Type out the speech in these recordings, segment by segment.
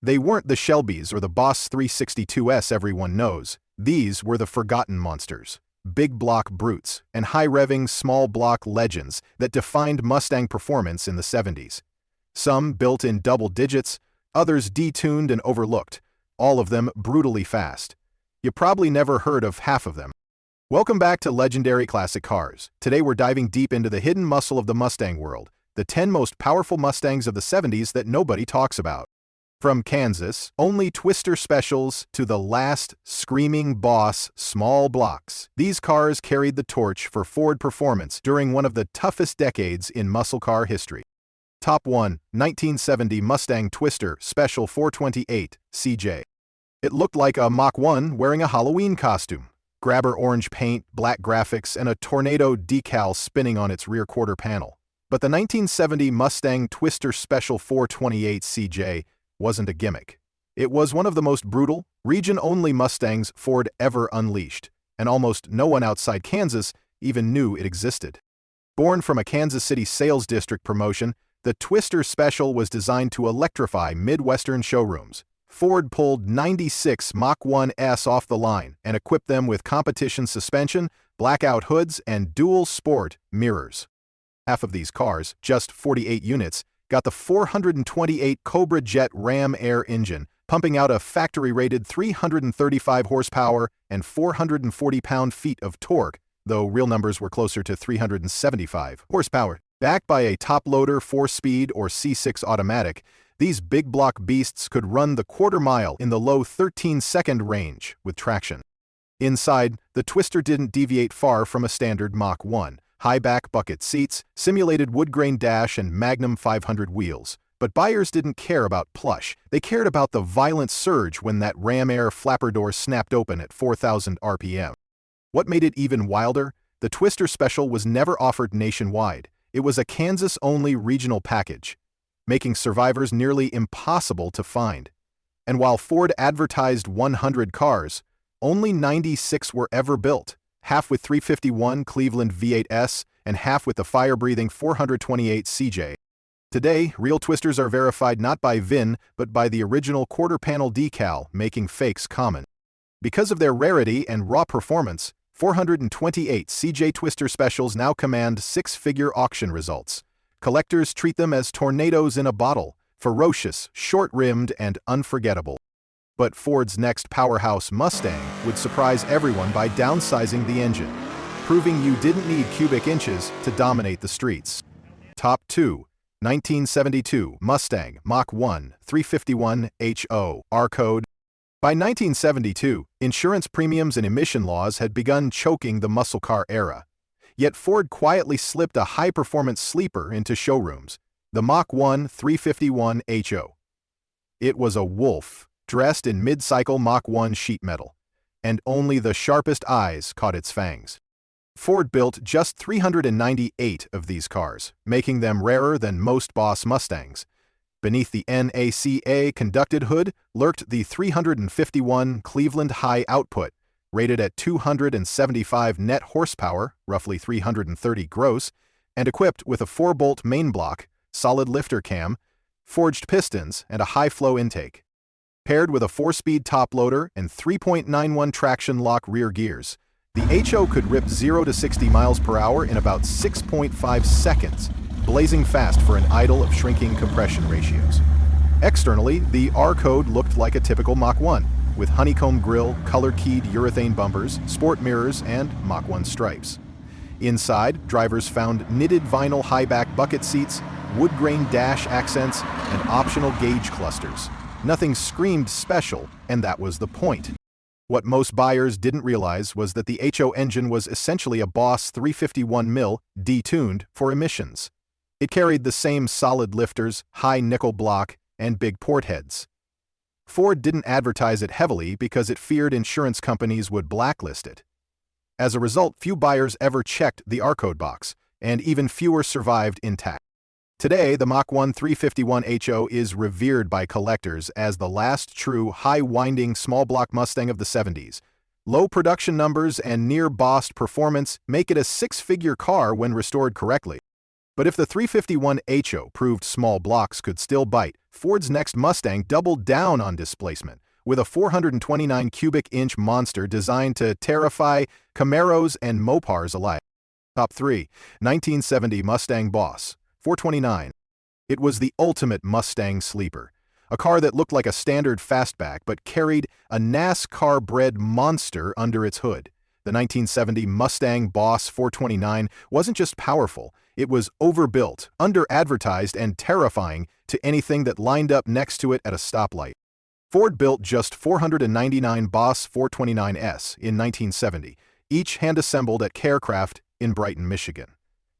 They weren't the Shelbys or the Boss 362S everyone knows. These were the forgotten monsters, big block brutes, and high-revving small block legends that defined Mustang performance in the 70s. Some built in double digits, others detuned and overlooked, all of them brutally fast. You probably never heard of half of them. Welcome back to Legendary Classic Cars. Today we're diving deep into the hidden muscle of the Mustang world, the 10 most powerful Mustangs of the 70s that nobody talks about. From Kansas, only Twister specials, to the last screaming Boss small blocks, these cars carried the torch for Ford performance during one of the toughest decades in muscle car history. Top 1. 1970 Mustang Twister Special 428 CJ. It looked like a Mach 1 wearing a Halloween costume. Grabber orange paint, black graphics, and a tornado decal spinning on its rear quarter panel. But the 1970 Mustang Twister Special 428 CJ wasn't a gimmick. It was one of the most brutal, region-only Mustangs Ford ever unleashed, and almost no one outside Kansas even knew it existed. Born from a Kansas City sales district promotion, the Twister Special was designed to electrify Midwestern showrooms. Ford pulled 96 Mach 1s off the line and equipped them with competition suspension, blackout hoods, and dual sport mirrors. Half of these cars, just 48 units, got the 428 Cobra Jet Ram Air engine, pumping out a factory-rated 335 horsepower and 440 pound-feet of torque, though real numbers were closer to 375 horsepower. Backed by a top-loader 4-speed or C6 automatic, these big block beasts could run the quarter mile in the low 13-second range with traction. Inside, the Twister didn't deviate far from a standard Mach 1. High-back bucket seats, simulated wood-grain dash, and Magnum 500 wheels. But buyers didn't care about plush. They cared about the violent surge when that Ram Air flapper door snapped open at 4,000 RPM. What made it even wilder? The Twister Special was never offered nationwide. It was a Kansas-only regional package, making survivors nearly impossible to find. And while Ford advertised 100 cars, only 96 were ever built. Half with 351 Cleveland V8S, and half with the fire-breathing 428 CJ. Today, real Twisters are verified not by VIN, but by the original quarter-panel decal, making fakes common. Because of their rarity and raw performance, 428 CJ Twister Specials now command six-figure auction results. Collectors treat them as tornadoes in a bottle, ferocious, short-rimmed, and unforgettable. But Ford's next powerhouse Mustang would surprise everyone by downsizing the engine, proving you didn't need cubic inches to dominate the streets. Top 2. 1972 Mustang Mach 1 351 HO R code. By 1972, insurance premiums and emission laws had begun choking the muscle car era. Yet Ford quietly slipped a high-performance sleeper into showrooms, the Mach 1 351 HO. It was a wolf, dressed in mid-cycle Mach 1 sheet metal, and only the sharpest eyes caught its fangs. Ford built just 398 of these cars, making them rarer than most Boss Mustangs. Beneath the NACA conducted hood lurked the 351 Cleveland High Output, rated at 275 net horsepower, roughly 330 gross, and equipped with a 4-bolt main block, solid lifter cam, forged pistons, and a high-flow intake. Paired with a 4-speed top loader and 3.91 traction lock rear gears, the HO could rip 0 to 60 miles per hour in about 6.5 seconds, blazing fast for an idle of shrinking compression ratios. Externally, the R code looked like a typical Mach 1, with honeycomb grille, color-keyed urethane bumpers, sport mirrors, and Mach 1 stripes. Inside, drivers found knitted vinyl high-back bucket seats, wood-grain dash accents, and optional gauge clusters. Nothing screamed special, and that was the point. What most buyers didn't realize was that the HO engine was essentially a Boss 351 mil detuned for emissions. It carried the same solid lifters, high nickel block, and big port heads. Ford didn't advertise it heavily because it feared insurance companies would blacklist it. As a result, few buyers ever checked the R code box, and even fewer survived intact. Today, the Mach 1 351 HO is revered by collectors as the last true high-winding small-block Mustang of the 70s. Low production numbers and near-bossed performance make it a six-figure car when restored correctly. But if the 351 HO proved small blocks could still bite, Ford's next Mustang doubled down on displacement, with a 429 cubic inch monster designed to terrify Camaros and Mopars alike. Top 3. 1970 Mustang Boss, 429. It was the ultimate Mustang sleeper. A car that looked like a standard fastback but carried a NASCAR-bred monster under its hood. The 1970 Mustang Boss 429 wasn't just powerful, it was overbuilt, under-advertised, and terrifying to anything that lined up next to it at a stoplight. Ford built just 499 Boss 429s in 1970, each hand-assembled at Carecraft in Brighton, Michigan.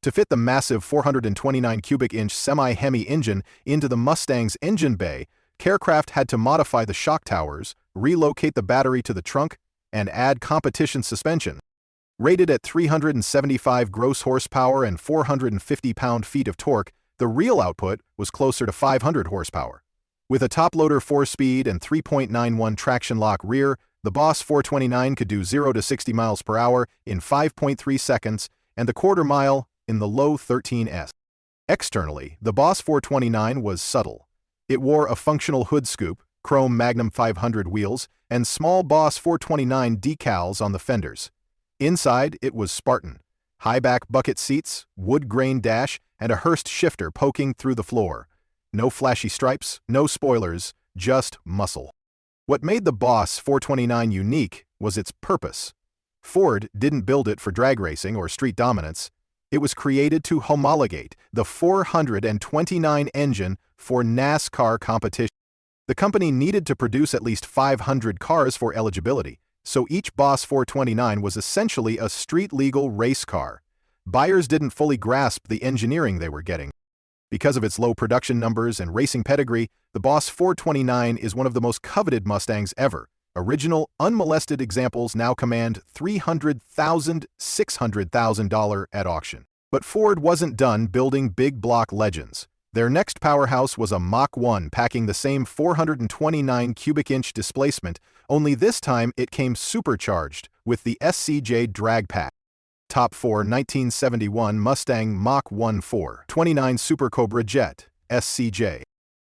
To fit the massive 429 cubic inch semi-Hemi engine into the Mustang's engine bay, Carecraft had to modify the shock towers, relocate the battery to the trunk, and add competition suspension. Rated at 375 gross horsepower and 450 pound-feet of torque, the real output was closer to 500 horsepower. With a top-loader 4-speed and 3.91 traction-lock rear, the Boss 429 could do 0 to 60 miles per hour in 5.3 seconds and the quarter-mile in the low 13s. Externally, the Boss 429 was subtle. It wore a functional hood scoop, chrome Magnum 500 wheels, and small Boss 429 decals on the fenders. Inside, it was Spartan. High-back bucket seats, wood-grain dash, and a Hurst shifter poking through the floor. No flashy stripes, no spoilers, just muscle. What made the Boss 429 unique was its purpose. Ford didn't build it for drag racing or street dominance. It was created to homologate the 429 engine for NASCAR competition. The company needed to produce at least 500 cars for eligibility, so each Boss 429 was essentially a street-legal race car. Buyers didn't fully grasp the engineering they were getting. Because of its low production numbers and racing pedigree, the Boss 429 is one of the most coveted Mustangs ever. Original, unmolested examples now command $300,000, $600,000 at auction. But Ford wasn't done building big block legends. Their next powerhouse was a Mach 1 packing the same 429 cubic inch displacement, only this time it came supercharged with the SCJ drag pack. Top 4 1971 Mustang Mach 1 429 Super Cobra Jet, SCJ.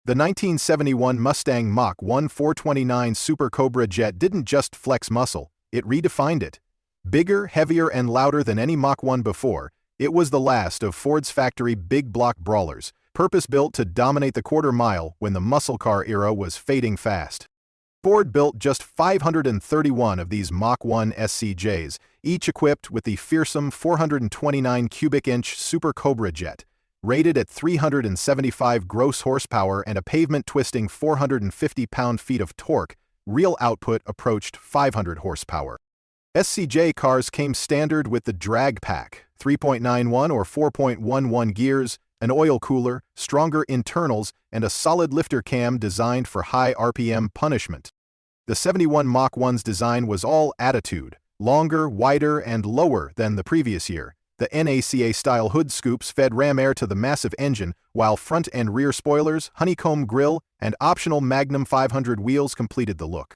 The 1971 Mustang Mach 1 429 Super Cobra Jet didn't just flex muscle, it redefined it. Bigger, heavier, and louder than any Mach 1 before, it was the last of Ford's factory big block brawlers, purpose-built to dominate the quarter mile when the muscle car era was fading fast. Ford built just 531 of these Mach 1 SCJs, each equipped with the fearsome 429 cubic inch Super Cobra Jet. Rated at 375 gross horsepower and a pavement-twisting 450 pound-feet of torque, real output approached 500 horsepower. SCJ cars came standard with the drag pack, 3.91 or 4.11 gears, an oil cooler, stronger internals, and a solid lifter cam designed for high RPM punishment. The 71 Mach 1's design was all attitude, longer, wider, and lower than the previous year. The NACA-style hood scoops fed ram air to the massive engine, while front and rear spoilers, honeycomb grille, and optional Magnum 500 wheels completed the look.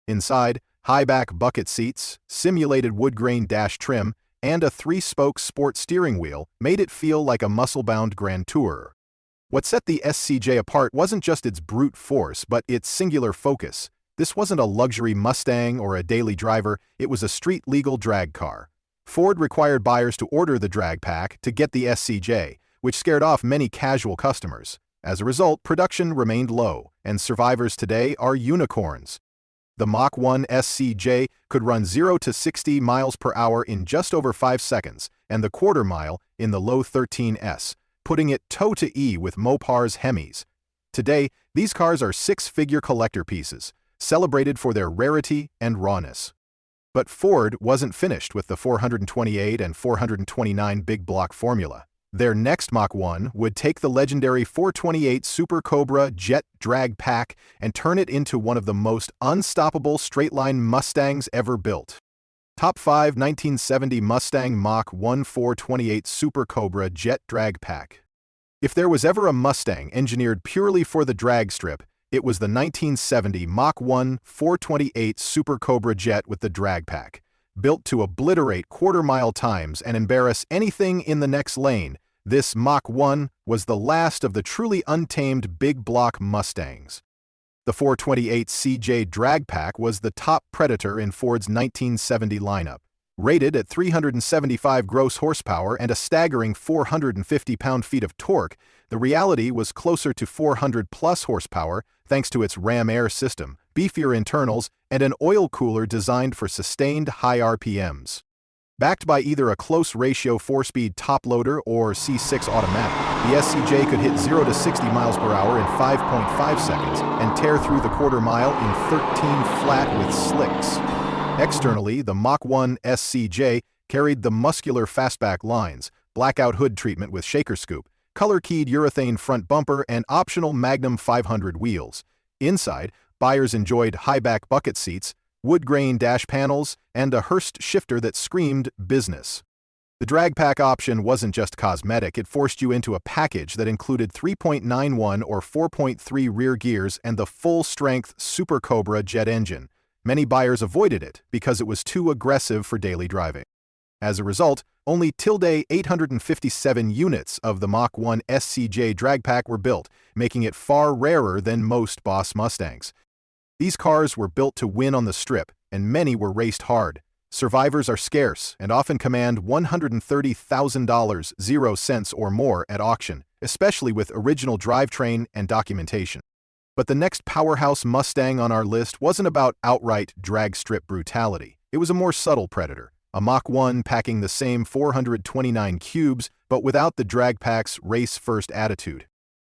Inside, high-back bucket seats, simulated wood-grain dash trim, and a 3-spoke sport steering wheel made it feel like a muscle-bound Grand Tourer. What set the SCJ apart wasn't just its brute force, but its singular focus. This wasn't a luxury Mustang or a daily driver, it was a street-legal drag car. Ford required buyers to order the drag pack to get the SCJ, which scared off many casual customers. As a result, production remained low, and survivors today are unicorns. The Mach 1 SCJ could run 0 to 60 miles per hour in just over 5 seconds, and the quarter mile in the low 13s, putting it toe-to-toe with Mopar's Hemis. Today, these cars are six-figure collector pieces, celebrated for their rarity and rawness. But Ford wasn't finished with the 428 and 429 big block formula. Their next Mach 1 would take the legendary 428 Super Cobra Jet drag pack and turn it into one of the most unstoppable straight-line Mustangs ever built. Top 5 1970 Mustang Mach 1 428 Super Cobra Jet drag pack. If there was ever a Mustang engineered purely for the drag strip, it was the 1970 Mach 1 428 Super Cobra Jet with the drag pack. Built to obliterate quarter-mile times and embarrass anything in the next lane, This Mach 1 was the last of the truly untamed big block Mustangs. The 428 CJ drag pack was the top predator in Ford's 1970 lineup. Rated at 375 gross horsepower and a staggering 450 pound-feet of torque, the reality was closer to 400-plus horsepower thanks to its ram air system, beefier internals, and an oil cooler designed for sustained high RPMs. Backed by either a close-ratio 4-speed top-loader or C6 automatic, the SCJ could hit 0 to 60 miles per hour in 5.5 seconds and tear through the quarter mile in 13 flat with slicks. Externally, the Mach 1 SCJ carried the muscular fastback lines, blackout hood treatment with shaker scoop, color-keyed urethane front bumper, and optional Magnum 500 wheels. Inside, buyers enjoyed high-back bucket seats, wood-grain dash panels, and a Hurst shifter that screamed business. The drag pack option wasn't just cosmetic, it forced you into a package that included 3.91 or 4.3 rear gears and the full-strength Super Cobra jet engine. Many buyers avoided it because it was too aggressive for daily driving. As a result, only 857 units of the Mach 1 SCJ drag pack were built, making it far rarer than most Boss Mustangs. These cars were built to win on the strip, and many were raced hard. Survivors are scarce and often command $130,000 0 cents or more at auction, especially with original drivetrain and documentation. But the next powerhouse Mustang on our list wasn't about outright drag strip brutality. It was a more subtle predator, a Mach 1 packing the same 429 cubes, but without the drag pack's race-first attitude.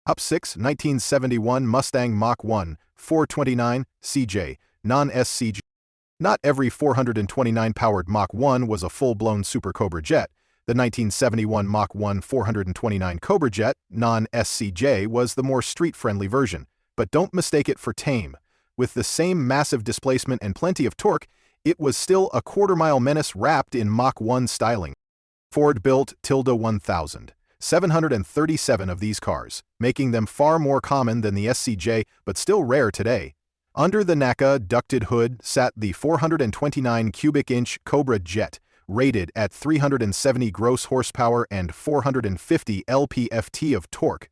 Up 6, 1971 Mustang Mach 1, 429, CJ, non-SCJ. Not every 429-powered Mach 1 was a full-blown Super Cobra jet. The 1971 Mach 1 429 Cobra jet, non-SCJ, was the more street-friendly version. But don't mistake it for tame. With the same massive displacement and plenty of torque, it was still a quarter-mile menace wrapped in Mach 1 styling. Ford built 737 of these cars, making them far more common than the SCJ, but still rare today. Under the NACA ducted hood sat the 429 cubic inch Cobra jet, rated at 370 gross horsepower and 450 lp-ft of torque.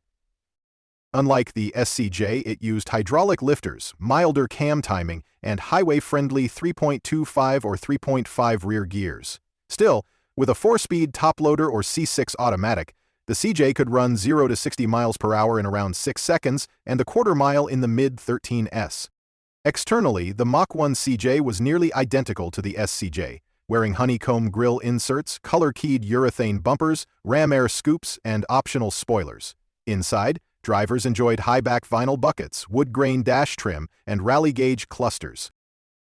Unlike the SCJ, it used hydraulic lifters, milder cam timing, and highway-friendly 3.25 or 3.5 rear gears. Still, with a 4-speed top-loader or C6 automatic, the CJ could run 0 to 60 miles per hour in around 6 seconds and a quarter mile in the mid-13s. Externally, the Mach 1 CJ was nearly identical to the SCJ, wearing honeycomb grille inserts, color-keyed urethane bumpers, ram air scoops, and optional spoilers. Inside, drivers enjoyed high-back vinyl buckets, wood-grain dash trim, and rally-gauge clusters.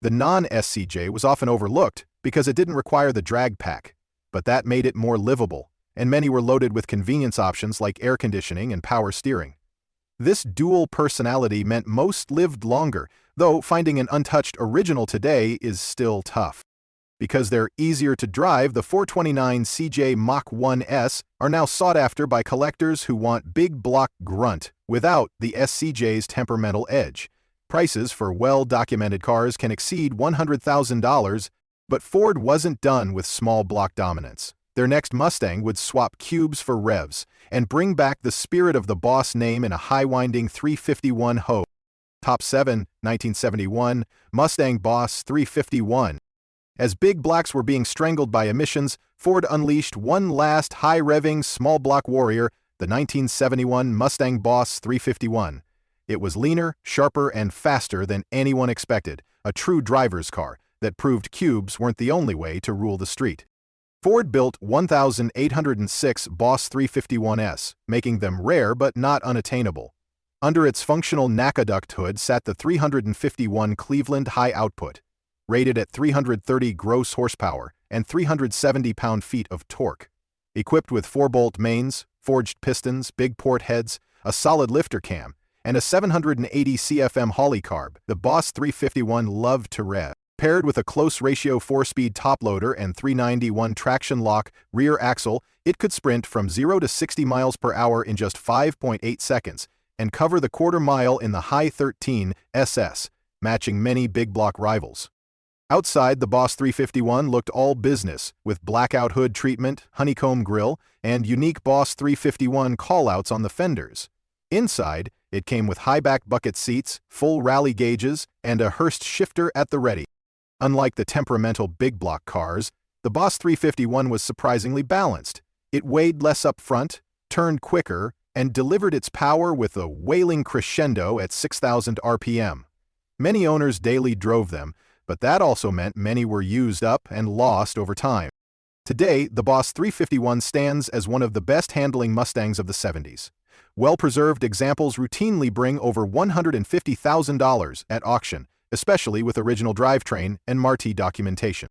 The non-SCJ was often overlooked because it didn't require the drag pack, but that made it more livable, and many were loaded with convenience options like air conditioning and power steering. This dual personality meant most lived longer, though finding an untouched original today is still tough. Because they're easier to drive, the 429 CJ Mach 1S are now sought after by collectors who want big block grunt without the SCJ's temperamental edge. Prices for well-documented cars can exceed $100,000, but Ford wasn't done with small block dominance. Their next Mustang would swap cubes for revs and bring back the spirit of the Boss name in a high-winding 351 hoe. Top 7, 1971, Mustang Boss 351. As big blocks were being strangled by emissions, Ford unleashed one last high-revving small-block warrior, the 1971 Mustang Boss 351. It was leaner, sharper, and faster than anyone expected, a true driver's car that proved cubes weren't the only way to rule the street. Ford built 1,806 Boss 351s, making them rare but not unattainable. Under its functional NACA duct hood sat the 351 Cleveland High Output, rated at 330 gross horsepower and 370 pound-feet of torque. Equipped with 4-bolt mains, forged pistons, big port heads, a solid lifter cam, and a 780 CFM Holley carb, the Boss 351 loved to rev. Paired with a close-ratio 4-speed top-loader and 391 traction lock rear axle, it could sprint from 0 to 60 miles per hour in just 5.8 seconds and cover the quarter mile in the high 13 SS, matching many big block rivals. Outside, the Boss 351 looked all business, with blackout hood treatment, honeycomb grille, and unique Boss 351 callouts on the fenders. Inside, it came with high-back bucket seats, full rally gauges, and a Hurst shifter at the ready. Unlike the temperamental big block cars, the Boss 351 was surprisingly balanced. It weighed less up front, turned quicker, and delivered its power with a wailing crescendo at 6,000 RPM. Many owners daily drove them, but that also meant many were used up and lost over time. Today, the Boss 351 stands as one of the best-handling Mustangs of the 70s. Well-preserved examples routinely bring over $150,000 at auction, especially with original drivetrain and Mach documentation.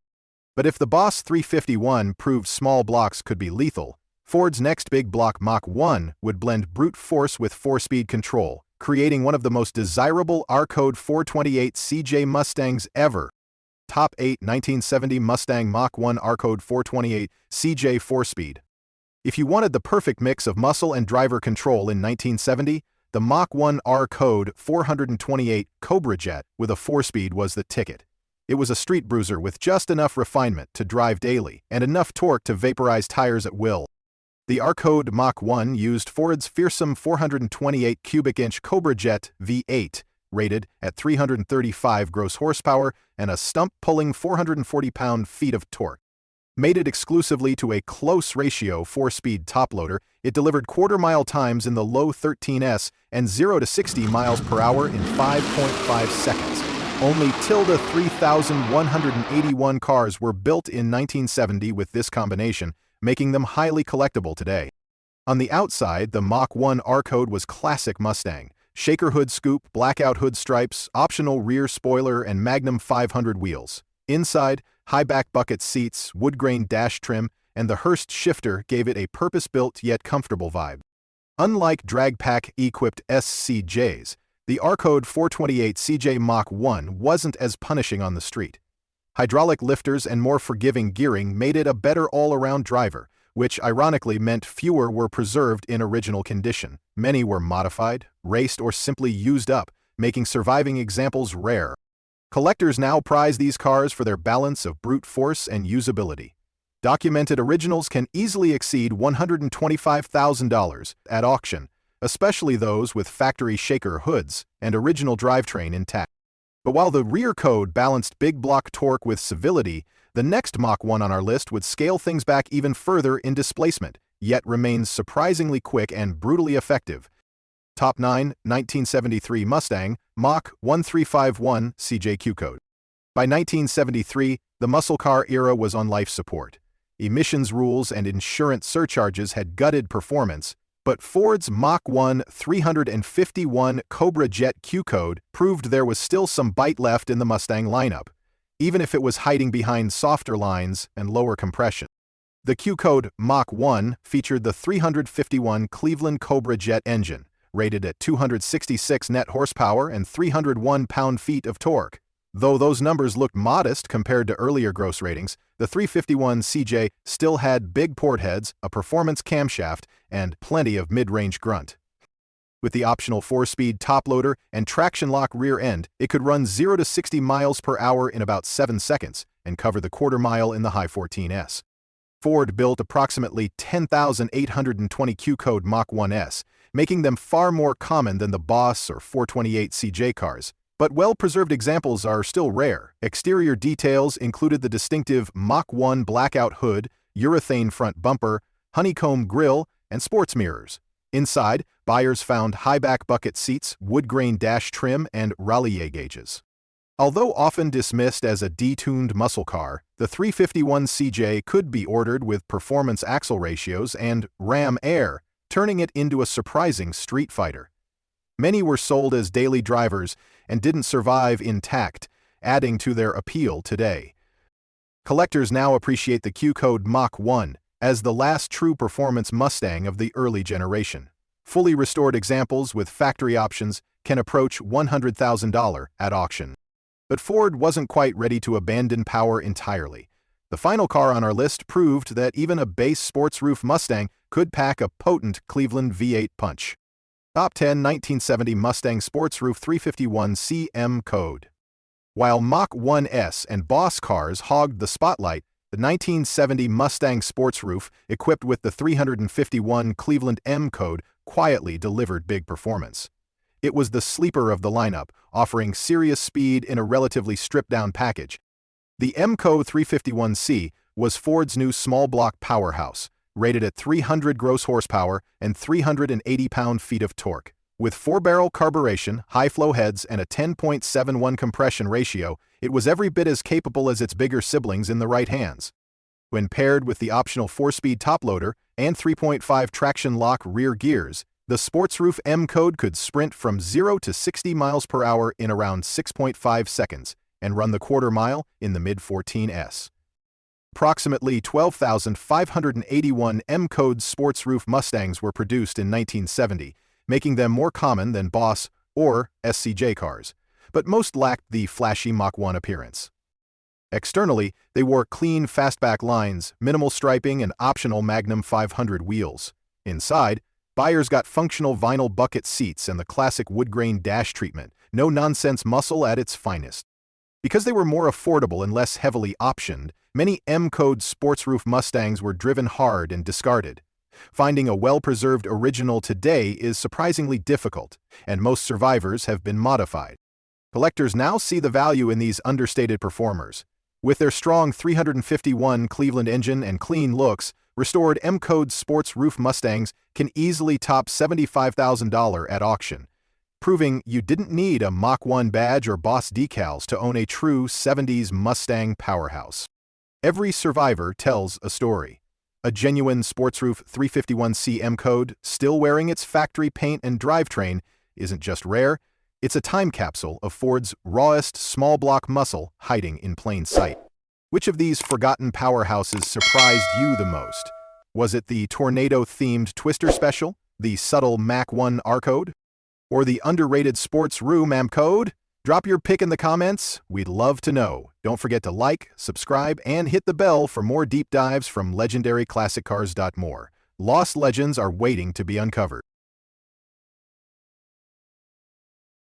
But if the Boss 351 proved small blocks could be lethal, Ford's next big block Mach 1 would blend brute force with 4-speed control, creating one of the most desirable R-Code 428 CJ Mustangs ever. Top 8 1970 Mustang Mach 1 R-Code 428 CJ 4-speed. If you wanted the perfect mix of muscle and driver control in 1970, the Mach 1 R-Code 428 Cobra Jet with a 4-speed was the ticket. It was a street bruiser with just enough refinement to drive daily and enough torque to vaporize tires at will. The R-Code Mach 1 used Ford's fearsome 428 cubic inch Cobra Jet V8, rated at 335 gross horsepower and a stump-pulling 440 pound-feet of torque. Mated exclusively to a close ratio 4-speed top-loader, it delivered quarter-mile times in the low 13s and 0 to 60 miles per hour in 5.5 seconds. Only 3,181 cars were built in 1970 with this combination, making them highly collectible today. On the outside, the Mach 1 R-Code was classic Mustang. Shaker hood scoop, blackout hood stripes, optional rear spoiler, and Magnum 500 wheels. Inside, high-back bucket seats, wood-grain dash trim, and the Hurst shifter gave it a purpose-built yet comfortable vibe. Unlike drag-pack-equipped SCJs, the R-Code 428 CJ Mach 1 wasn't as punishing on the street. Hydraulic lifters and more forgiving gearing made it a better all-around driver, which ironically meant fewer were preserved in original condition. Many were modified, raced, or simply used up, making surviving examples rare. Collectors now prize these cars for their balance of brute force and usability. Documented originals can easily exceed $125,000 at auction, especially those with factory shaker hoods and original drivetrain intact. But while the rear code balanced big block torque with civility, the next Mach 1 on our list would scale things back even further in displacement, yet remains surprisingly quick and brutally effective. Top 9 1973 Mustang Mach 1351 CJQ code. By 1973, the muscle car era was on life support. Emissions rules and insurance surcharges had gutted performance, but Ford's Mach 1 351 Cobra Jet Q code proved there was still some bite left in the Mustang lineup, even if it was hiding behind softer lines and lower compression. The Q code Mach 1 featured the 351 Cleveland Cobra Jet engine, rated at 266 net horsepower and 301 pound-feet of torque. Though those numbers looked modest compared to earlier gross ratings, the 351 CJ still had big port heads, a performance camshaft, and plenty of mid-range grunt. With the optional 4-speed top-loader and traction-lock rear end, it could run 0 to 60 miles per hour in about 7 seconds and cover the quarter mile in the high 14s. Ford built approximately 10,820 Q-code Mach 1s, making them far more common than the Boss or 428 CJ cars. But well-preserved examples are still rare. Exterior details included the distinctive Mach 1 blackout hood, urethane front bumper, honeycomb grille, and sports mirrors. Inside, buyers found high-back bucket seats, wood-grain dash trim, and rallier gauges. Although often dismissed as a detuned muscle car, the 351 CJ could be ordered with performance axle ratios and ram air, turning it into a surprising street fighter. Many were sold as daily drivers and didn't survive intact, adding to their appeal today. Collectors now appreciate the Q-code Mach 1 as the last true performance Mustang of the early generation. Fully restored examples with factory options can approach $100,000 at auction. But Ford wasn't quite ready to abandon power entirely. The final car on our list proved that even a base sports roof Mustang could pack a potent Cleveland V8 punch. Top 10 1970 Mustang Sports Roof 351 CM code. While Mach 1S and Boss cars hogged the spotlight, the 1970 Mustang sports roof, equipped with the 351 Cleveland M code, quietly delivered big performance. It was the sleeper of the lineup, offering serious speed in a relatively stripped-down package. The M-Co 351C was Ford's new small-block powerhouse, rated at 300 gross horsepower and 380 pound-feet of torque. With 4-barrel carburation, high-flow heads, and a 10.71 compression ratio, it was every bit as capable as its bigger siblings in the right hands. When paired with the optional 4-speed top-loader and 3.5 traction lock rear gears, the sports roof M code could sprint from 0 to 60 miles per hour in around 6.5 seconds and run the quarter mile in the mid-14s. Approximately 12,581 M code sports roof Mustangs were produced in 1970, making them more common than Boss or SCJ cars, but most lacked the flashy Mach 1 appearance. Externally, they wore clean fastback lines, minimal striping, and optional Magnum 500 wheels. Inside, buyers got functional vinyl bucket seats and the classic wood-grain dash treatment, no-nonsense muscle at its finest. Because they were more affordable and less heavily optioned, many M-code sports roof Mustangs were driven hard and discarded. Finding a well-preserved original today is surprisingly difficult, and most survivors have been modified. Collectors now see the value in these understated performers. With their strong 351 Cleveland engine and clean looks, restored M-code sports roof Mustangs can easily top $75,000 at auction, proving you didn't need a Mach 1 badge or Boss decals to own a true 70s Mustang powerhouse. Every survivor tells a story. A genuine sports roof 351C M code, still wearing its factory paint and drivetrain, isn't just rare, it's a time capsule of Ford's rawest small-block muscle hiding in plain sight. Which of these forgotten powerhouses surprised you the most? Was it the tornado-themed Twister Special, the subtle Mach 1 R code, or the underrated sports room M code? Drop your pick in the comments. We'd love to know. Don't forget to like, subscribe, and hit the bell for more deep dives from legendary classic cars. More lost legends are waiting to be uncovered.